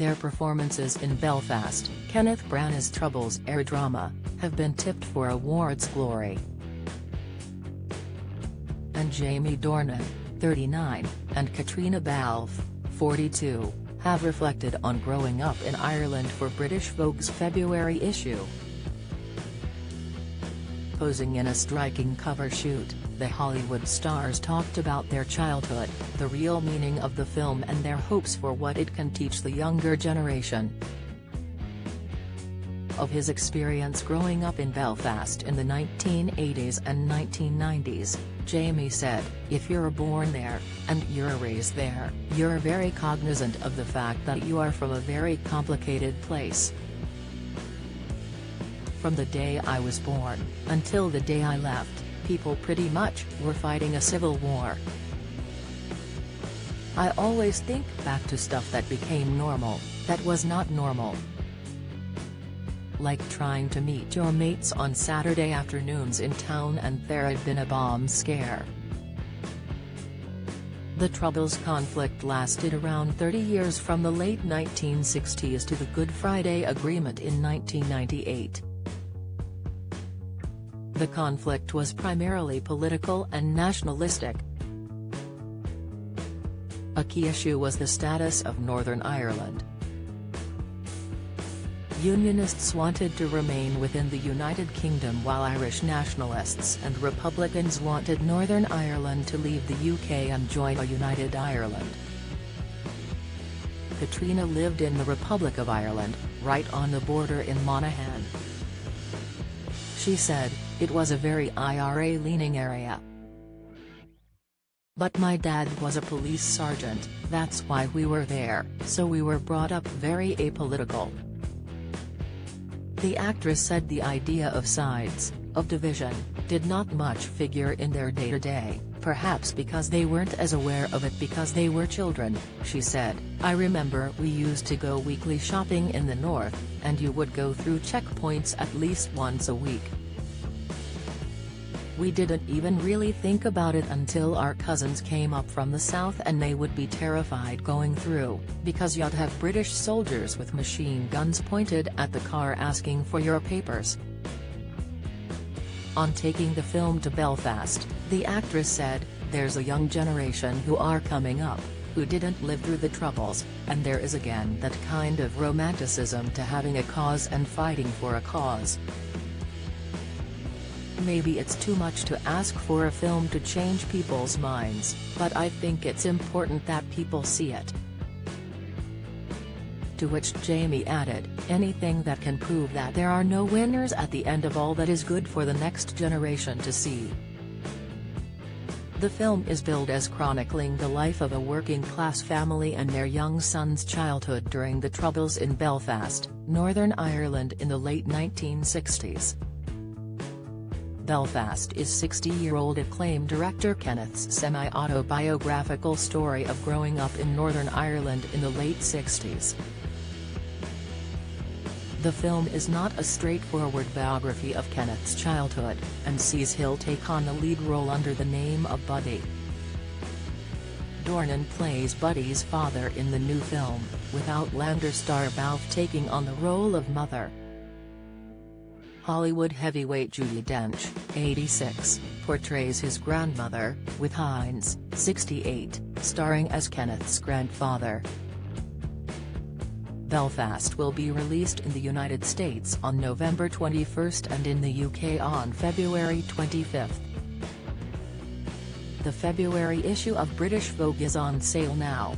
Their performances in Belfast, Kenneth Branagh's Troubles air drama, have been tipped for awards glory. And Jamie Dornan, 39, and Katrina Balfe, 42, have reflected on growing up in Ireland for British Vogue's February issue. Posing in a striking cover shoot, the Hollywood stars talked about their childhood, the real meaning of the film and their hopes for what it can teach the younger generation. Of his experience growing up in Belfast in the 1980s and 1990s, Jamie said, "If you're born there, and you're raised there, you're very cognizant of the fact that you are from a very complicated place. From the day I was born, until the day I left, people pretty much were fighting a civil war. I always think back to stuff that became normal, that was not normal. Like trying to meet your mates on Saturday afternoons in town and there had been a bomb scare." The Troubles conflict lasted around 30 years from the late 1960s to the Good Friday Agreement in 1998. The conflict was primarily political and nationalistic. A key issue was the status of Northern Ireland. Unionists wanted to remain within the United Kingdom while Irish nationalists and Republicans wanted Northern Ireland to leave the UK and join a united Ireland. Katrina lived in the Republic of Ireland, right on the border in Monaghan. She said, "It was a very IRA-leaning area. But my dad was a police sergeant, that's why we were there, so we were brought up very apolitical." The actress said the idea of sides, of division, did not much figure in their day-to-day, perhaps because they weren't as aware of it because they were children. She said, "I remember we used to go weekly shopping in the north, and you would go through checkpoints at least once a week. We didn't even really think about it until our cousins came up from the south and they would be terrified going through, because you'd have British soldiers with machine guns pointed at the car asking for your papers." On taking the film to Belfast, the actress said, "There's a young generation who are coming up, who didn't live through the Troubles, and there is again that kind of romanticism to having a cause and fighting for a cause. Maybe it's too much to ask for a film to change people's minds, but I think it's important that people see it." To which Jamie added, "Anything that can prove that there are no winners at the end of all that is good for the next generation to see." The film is billed as chronicling the life of a working-class family and their young son's childhood during the Troubles in Belfast, Northern Ireland in the late 1960s. Belfast is 60-year-old acclaimed director Kenneth's semi-autobiographical story of growing up in Northern Ireland in the late 60s. The film is not a straightforward biography of Kenneth's childhood, and sees Hill take on the lead role under the name of Buddy. Dornan plays Buddy's father in the new film, with Outlander star Balfe taking on the role of mother. Hollywood heavyweight Judi Dench, 86, portrays his grandmother, with Hines, 68, starring as Kenneth's grandfather. Belfast will be released in the United States on November 21 and in the UK on February 25. The February issue of British Vogue is on sale now.